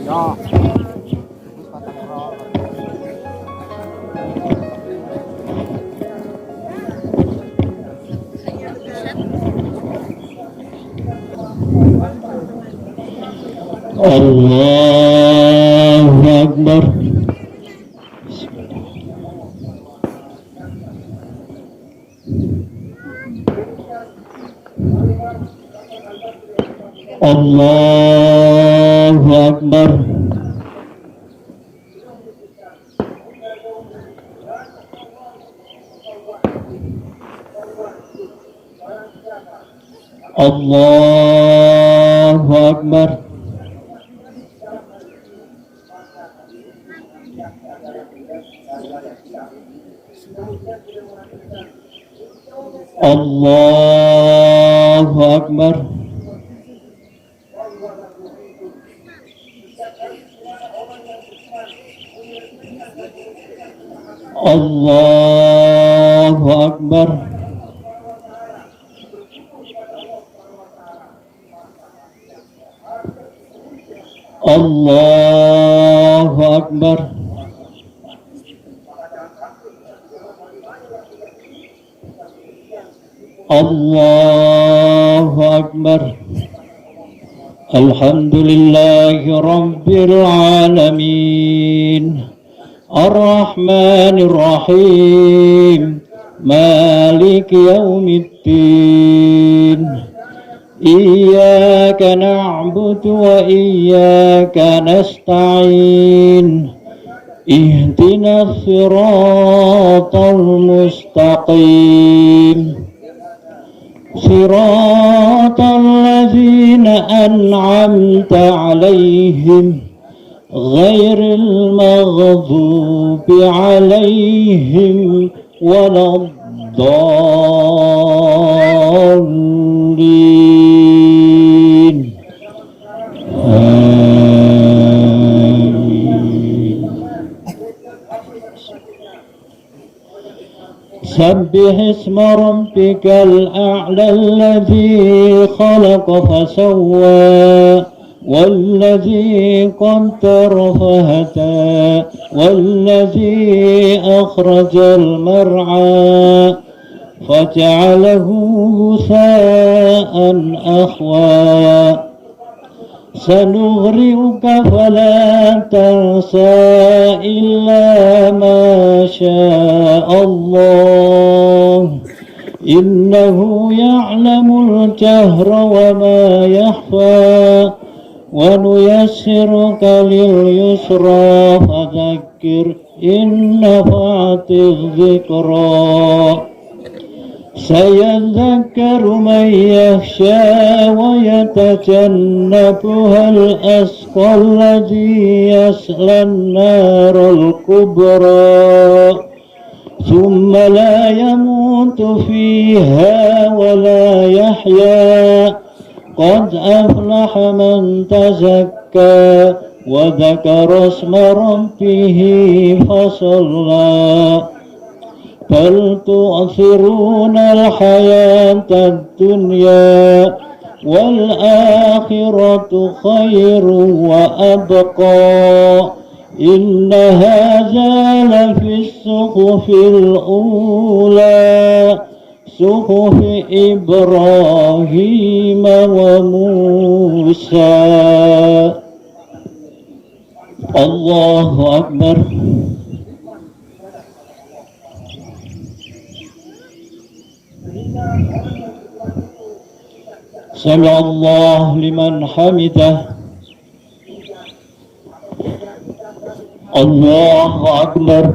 Ya. Allahu Akbar. Allahu Akbar. Allahu Akbar. Allahu Akbar. Allahu Akbar. Allahu Akbar. Allahu Akbar. Alhamdulillahi Rabbil Alamin, Ar-Rahmanir Rahim, Maliki Yawmiddin. Iyyaka na'budu wa iyyaka nasta'in. Ihdinas siratal mustaqim. Siratal ladzina an'amta 'alaihim ghairil maghdubi 'alaihim waladdallin. سبح اسم ربك الأعلى الذي خلق فسوى والذي قدر فهدى والذي أخرج المرعى فجعله غثاء أحوى سنغرئك فلا تنسى إلا ما شاء الله إنه يعلم الجهر وما يخفى ونيسرك لليسرى فذكر إن نفعت الذكرى سيذكر من يخشى ويتجنبها الأشقى الذي يصلى النار الكبرى ثم لا يموت فيها ولا يحيا قد أفلح من تزكى وذكر اسم ربه فصلى بل تؤثرون الحياة الدنيا والآخرة خير وأبقى إن هذا لفي الصحف الأولى صحف إبراهيم وموسى. الله أكبر. سمع الله لمن حمده. الله أكبر.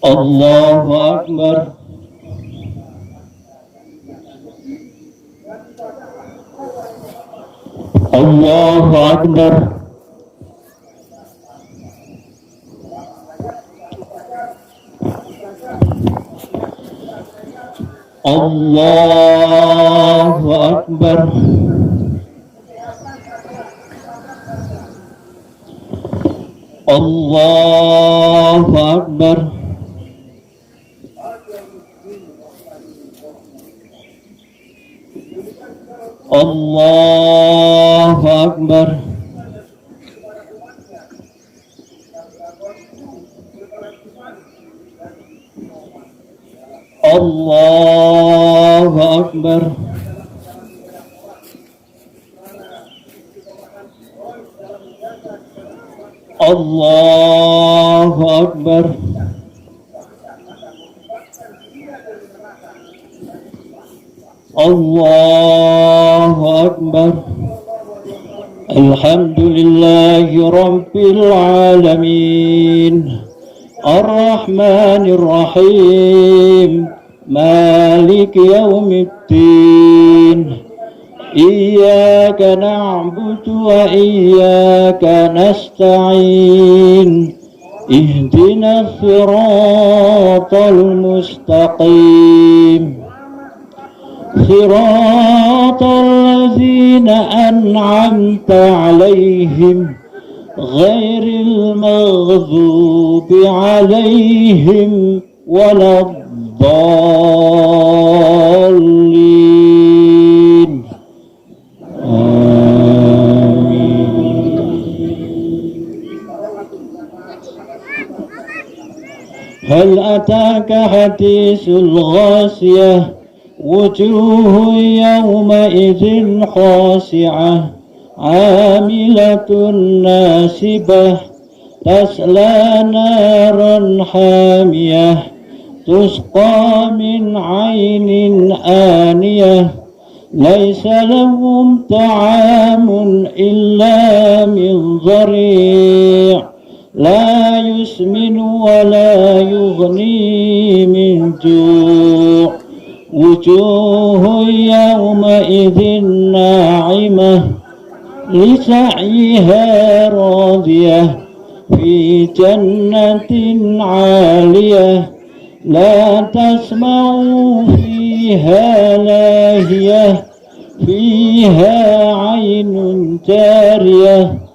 الله أكبر. الله أكبر. الله أكبر. Allahu Akbar. Allahu Akbar. Allahu Akbar. Allahu Akbar. Allahu Akbar. Alhamdulillahi Rabbil Alamin. Ar-Rahmanir Rahim. Malik Yawmiddin. Iyyaka na'budu wa iyyaka nasta'in. Ihdinas siratal mustaqim. Siratal ladzina an'amta 'alaihim ghairil maghdubi 'alaihim waladdallin. Hal ataka hadisul ghasiyah wujuhun yawma idzin khasi'ah 'amilatun nasibah tasla naran hamiyah tusqa min 'ainin aniyah laisa lahum ta'amun illa min dhari' la yusminu wa la yughni min ju'. Wujuhun yawma idzin na'imah li sa'yiha radiyah fi jannatin 'aliyah la tasma'u fiha lahiyah fiha 'ainun jariyah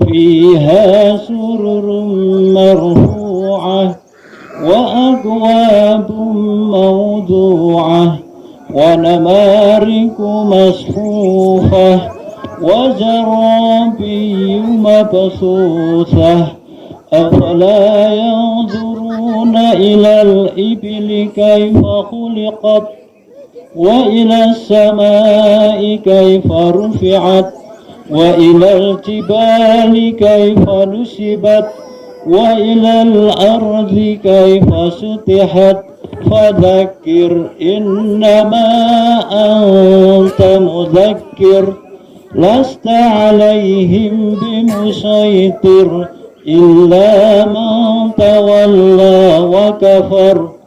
fiha sururun marfu'ah wa akwabun mawdu'ah wa namariku masfufah wa zarabiyyu mabsuthah afala yanzuruna ilal ibli kayfa khuliqat wa ilas samai kayfa rufi'at wa ilal jibali kayfa nusibat wa ilal ardi kayfa sutihat fadzakir innama anta mudzakkir lasta alaihim bimusaitir illa man tawalla wa kafar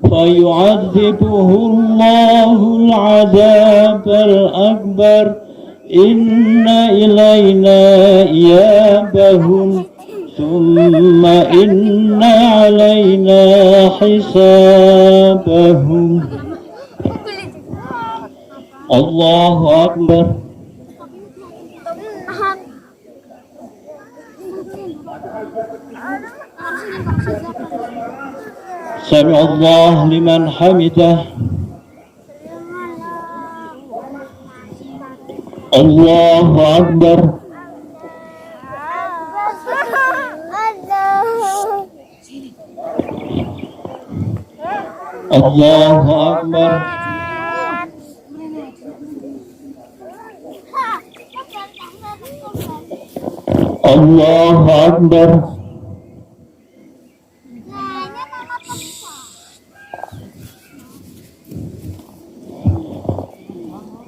fayu'adzibuhu Allahul 'adzabal akbar. Inna ilayna iyabahum thumma inna alayna hisabahum. Allahu Akbar. Sami Allah liman hamidah. Allahu Akbar. Allahu Akbar. Allahu Akbar.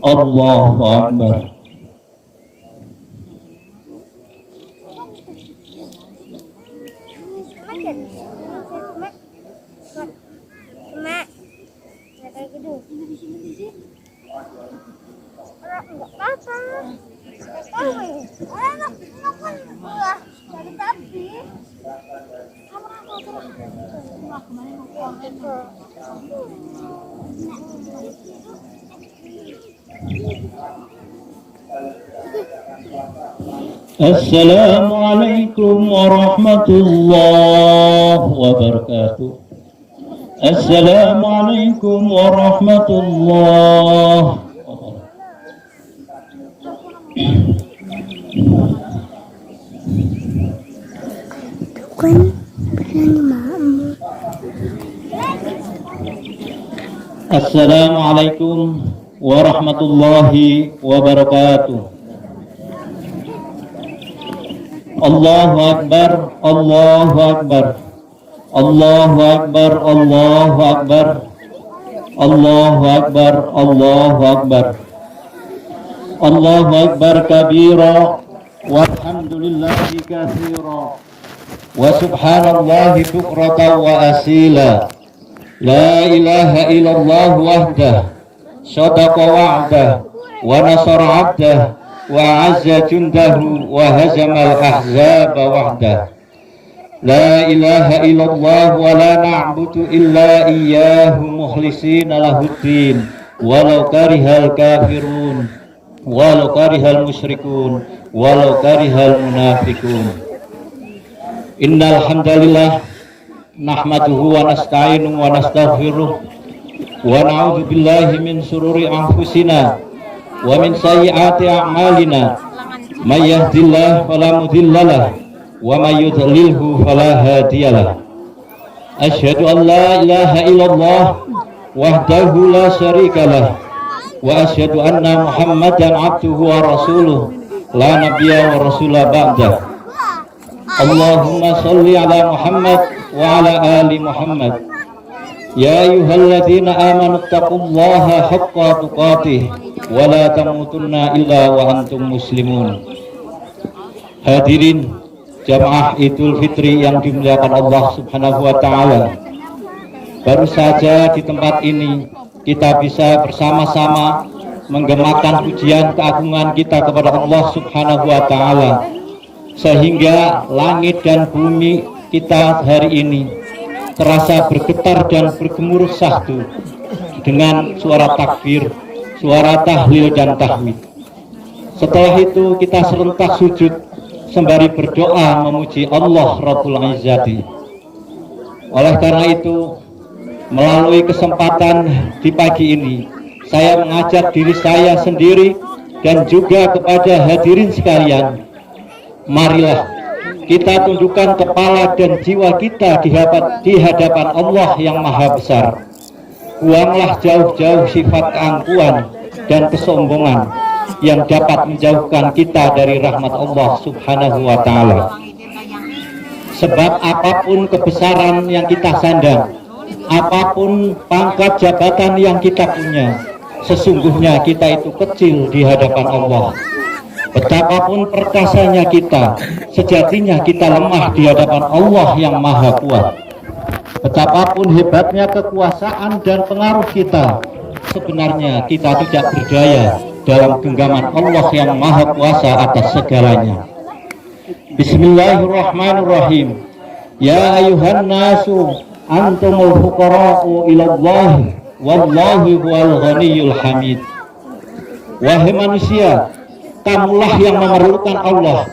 Allahu Akbar. Assalamualaikum warahmatullahi wabarakatuh. Assalamualaikum warahmatullahi Bukan berani mamu. Assalamualaikum warahmatullahi wabarakatuh. Allahu Akbar, Allahu Akbar, Allahu Akbar, Allahu Akbar, Allahu Akbar, Allahu Akbar, Allahu Akbar kabira, walhamdulillahi katsira, wa subhanallahi bukratan wa asila. La ilaha illallah wahdah, sadaqa wa'dah, wa nasara 'abdah, wa 'azza jundahu, wa hazamal ahzaba wahdah. La ilaha illallah wa la na'budu illa iyyahu mukhlishina lahuddin, walau karihal kafirun, walau karihal musyrikun, walau karihal munafiqun. Innal hamdalillah nahmaduhu wa nasta'inu wa nastaghfiruh wa na'udzu billahi min shururi anfusina wa min sayyiati a'malina. May yahdihillahu fala mudhillalah wa may yudlilhu fala hadiyalah. Asyhadu an la ilaha illallah wahdahu la syarikalah wa asyhadu anna Muhammadan abduhu wa rasuluh la nabiyya wa rasula ba'dah. Allahumma shalli ala Muhammad wa ala ali Muhammad. Ya ayyuhalladzina amanu taqullaha haqqa tuqatih wa la tamutunna illa wa antum muslimun. Hadirin jamaah Idul Fitri yang dimuliakan Allah Subhanahu wa taala. Baru saja di tempat ini kita bisa bersama-sama menggemakan pujian keagungan kita kepada Allah Subhanahu wa taala, sehingga langit dan bumi kita hari ini terasa bergetar dan bergemuruh syahdu dengan suara takbir, suara tahlil dan tahmid. Setelah itu kita serentak sujud sembari berdoa memuji Allah Rabbul Izzati. Oleh karena itu, melalui kesempatan di pagi ini, saya mengajak diri saya sendiri dan juga kepada hadirin sekalian, marilah kita tundukkan kepala dan jiwa kita di hadapan Allah yang Maha Besar. Buanglah jauh-jauh sifat keangkuhan dan kesombongan yang dapat menjauhkan kita dari rahmat Allah Subhanahu wa taala. Sebab apapun kebesaran yang kita sandang, apapun pangkat jabatan yang kita punya, sesungguhnya kita itu kecil di hadapan Allah. Betapapun perkasanya kita, sejatinya kita lemah di hadapan Allah yang Maha Kuat. Betapapun hebatnya kekuasaan dan pengaruh kita, sebenarnya kita tidak berdaya dalam genggaman Allah yang Maha Kuasa atas segalanya. Bismillahirrahmanirrahim. Ya ayuhan nasu antumul fuqara'u ilallahi wallahu huwal ghaniyyul hamid. Wahai manusia, kamulah yang memerlukan Allah,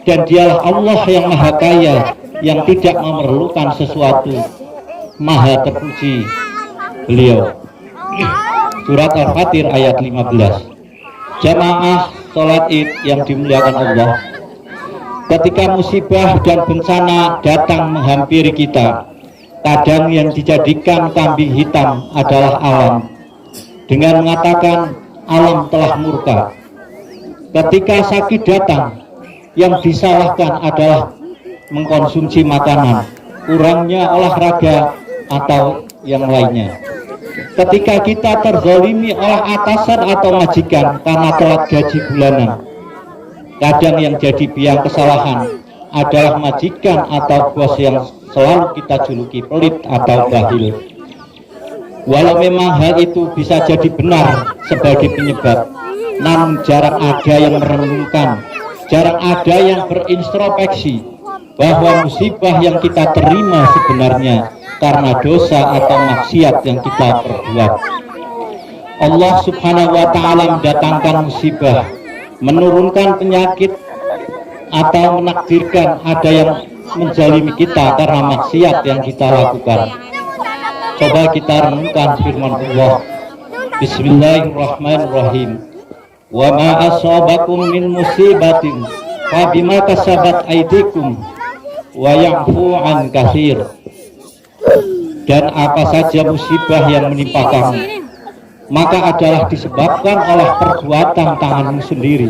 dan dialah Allah yang maha kaya, yang tidak memerlukan sesuatu, maha terpuji beliau. Surat Al-Fatir ayat 15. Jamaah sholat id yang dimuliakan Allah, ketika musibah dan bencana datang menghampiri kita, kadang yang dijadikan kambing hitam adalah alam, dengan mengatakan alam telah murka. Ketika sakit datang, yang disalahkan adalah mengkonsumsi makanan, kurangnya olahraga, atau yang lainnya. Ketika kita terzalimi oleh atasan atau majikan karena telat gaji bulanan, kadang yang jadi biang kesalahan adalah majikan atau bos yang selalu kita juluki pelit atau bakhil. Walau memang hal itu bisa jadi benar sebagai penyebab, namun jarang ada yang merenungkan, jarang ada yang berintrospeksi bahwa musibah yang kita terima sebenarnya karena dosa atau maksiat yang kita perbuat. Allah Subhanahu wa ta'ala mendatangkan musibah, menurunkan penyakit, atau menakdirkan ada yang menzalimi kita karena maksiat yang kita lakukan. Coba kita renungkan firman Allah. Bismillahirrahmanirrahim. Wa ma asabakum min musibatin fa bima kasabat aydikum wa ya'fu an katsir. Dan apa saja musibah yang menimpa kamu, maka adalah disebabkan oleh perbuatan tanganmu sendiri,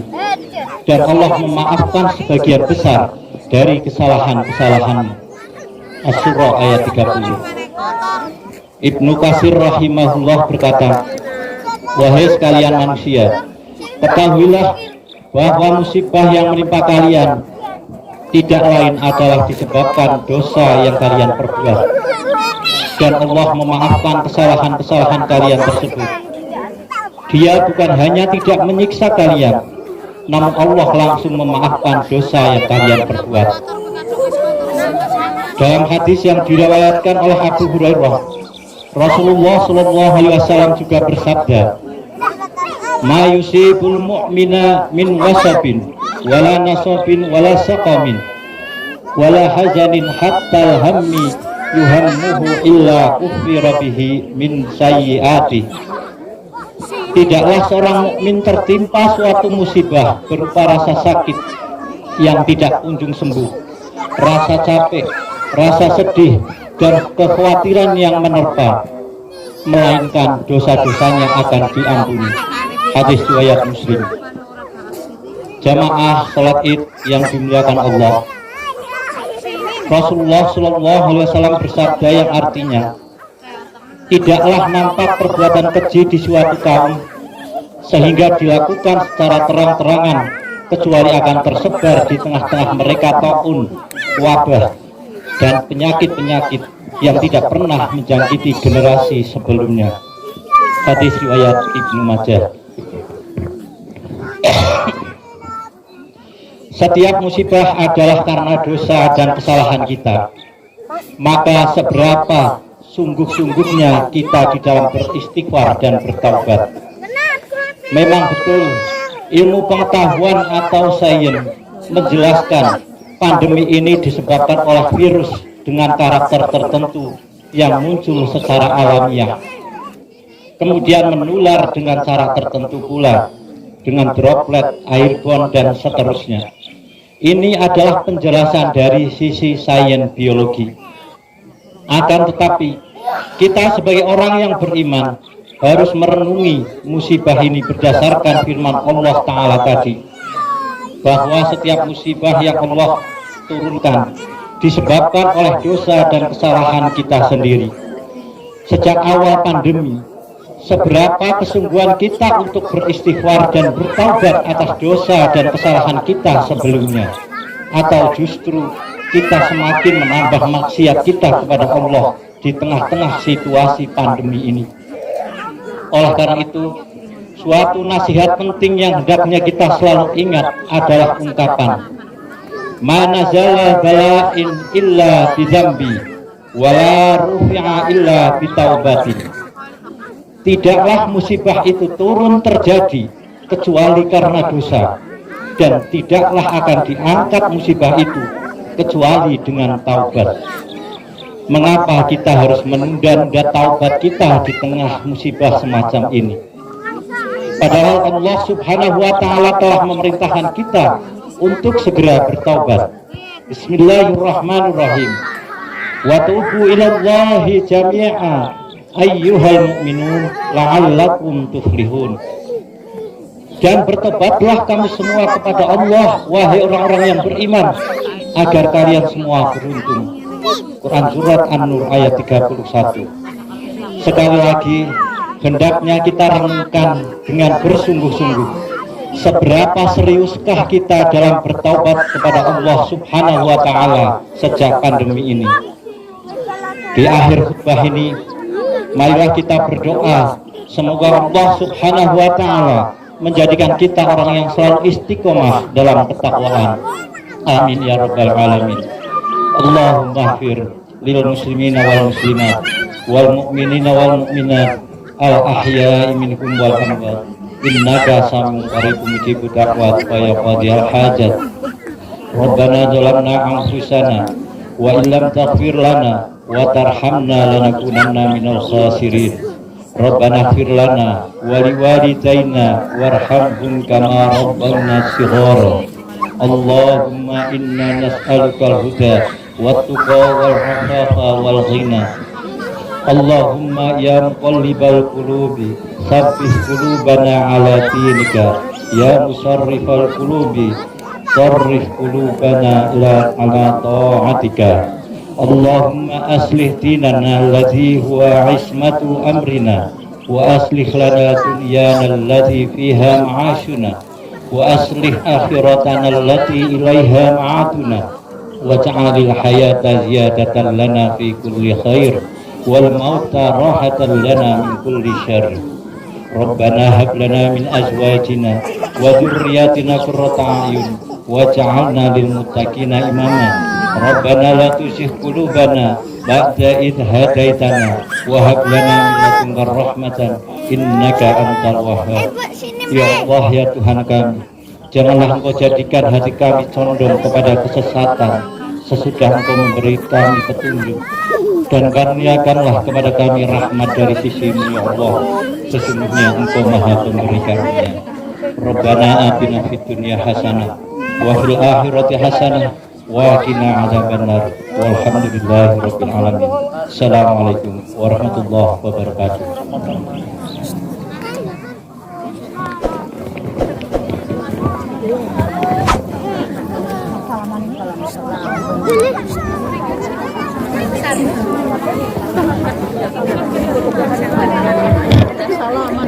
dan Allah memaafkan sebagian besar dari kesalahan-kesalahanmu. Asy-Syura ayat 30. Ibnu Katsir rahimahullah berkata, wahai sekalian manusia, ketahuilah bahwa musibah yang menimpa kalian tidak lain adalah disebabkan dosa yang kalian perbuat, dan Allah memaafkan kesalahan-kesalahan kalian tersebut. Dia bukan hanya tidak menyiksa kalian, namun Allah langsung memaafkan dosa yang kalian perbuat. Dalam hadis yang diriwayatkan oleh Abu Hurairah, Rasulullah SAW juga bersabda, "Ma yusibul mu'mina min wasabin, wala nasabin, wala saqamin, wala hazanin hatta hammi yuhammuhu illa kufira bihi min sayyi'ati." Tidaklah seorang mukmin tertimpa suatu musibah berupa rasa sakit yang tidak kunjung sembuh, rasa capek, rasa sedih, dan kekhawatiran yang menerpa, melainkan dosa-dosanya akan diampuni. Hadis riwayat Muslim. Jamaah salat Id yang dimuliakan Allah, Rasulullah SAW bersabda yang artinya, tidaklah nampak perbuatan keji di suatu kaum sehingga dilakukan secara terang-terangan kecuali akan tersebar di tengah-tengah mereka taun, wabah, dan penyakit-penyakit yang tidak pernah menjangkiti generasi sebelumnya. Hadis riwayat Ibnu Majah. Setiap musibah adalah karena dosa dan kesalahan kita. Maka seberapa sungguh-sungguhnya kita di dalam beristighfar dan bertaubat. Memang betul, ilmu pengetahuan atau sains menjelaskan pandemi ini disebabkan oleh virus dengan karakter tertentu yang muncul secara alamiah, kemudian menular dengan cara tertentu pula, dengan droplet, airborne, dan seterusnya. Ini adalah penjelasan dari sisi sains biologi. Akan tetapi, kita sebagai orang yang beriman harus merenungi musibah ini berdasarkan firman Allah Ta'ala tadi, bahwa setiap musibah yang Allah turunkan disebabkan oleh dosa dan kesalahan kita sendiri. Sejak awal pandemi, seberapa kesungguhan kita untuk beristighfar dan bertaubat atas dosa dan kesalahan kita sebelumnya, atau justru kita semakin menambah maksiat kita kepada Allah di tengah-tengah situasi pandemi ini. Oleh karena itu, suatu nasihat penting yang hendaknya kita selalu ingat adalah ungkapan, "Ma nazala bala'in illa bidzambi, wa la rufi'a illa bitaubatin." Tidaklah musibah itu turun terjadi kecuali karena dosa, dan tidaklah akan diangkat musibah itu kecuali dengan taubat. Mengapa kita harus menunda-nunda taubat kita di tengah musibah semacam ini? Padahal Allah Subhanahu wa Ta'ala telah memerintahkan kita untuk segera bertaubat. Bismillahirrahmanirrahim. Wa tubu ilallahi jami'a ayyuhal mu'minun la'allakum tuflihun. Dan bertobatlah kamu semua kepada Allah, wahai orang-orang yang beriman, agar kalian semua beruntung. Quran Surat An-Nur ayat 31. Sekali lagi, hendaknya kita renungkan dengan bersungguh-sungguh, seberapa seriuskah kita dalam bertaubat kepada Allah Subhanahu wa Ta'ala sejak pandemi ini. Di akhir khutbah ini, marilah kita berdoa semoga Allah Subhanahu wa Ta'ala menjadikan kita orang yang selalu istiqomah dalam ketakwaan. Amin ya rabbal alamin. Allahumma ighfir lil muslimina wal muslimat wal mu'minina wal mu'minat al ahya'i minhum wal amwat innaka sami'un qaribun mujibud da'wat wa ya qadiyal hajat Rabbana zalamna anfusana wa illam taghfir lana wa tarhamna lanakunanna minal khasirin. Rabbana ighfir lana wa liwalidayna warhamhum kama rabbayna shighara. Allahumma inna nas'alukal huda wat-tuqa wal 'afafa wal ghina. Allahumma ya muqallibal qulubi tsabbit qulubana ala dinika, ya musarrifal qulubi sarrif qulubana ala ta'atika. Allahumma aslih dinana alladhi huwa ismatu amrina wa aslih lana dunyana alladhi fiha ma'ashuna wa aslih akhiratana allati ilaiha ma'aduna waj'alil hayata ziyadatan lana fi kulli khair wal mauta rahatan lana min kulli syarr. Rabbana hab lana min azwajina wa dzurriyyatina qurrata a'yun waj'alna lil muttaqina imama. Rabbana la tuzigh qulubana ba'da idh hadaitana wa hab lana min ladunka rahmatan innaka antal wahhab. Ya Allah, ya Tuhan kami, janganlah Engkau jadikan hati kami condong kepada kesesatan sesudah Engkau memberi kami petunjuk, dan karuniakanlah kepada kami rahmat dari sisi-Mu, ya Allah. Sesungguhnya Engkau Maha Pemberi karunia. Rabbana atina fid dunya hasanah wa fil akhirati hasanah wa qina adzabannar. Walhamdulillahi rabbil alamin. Assalamualaikum warahmatullahi wabarakatuh. Salaman.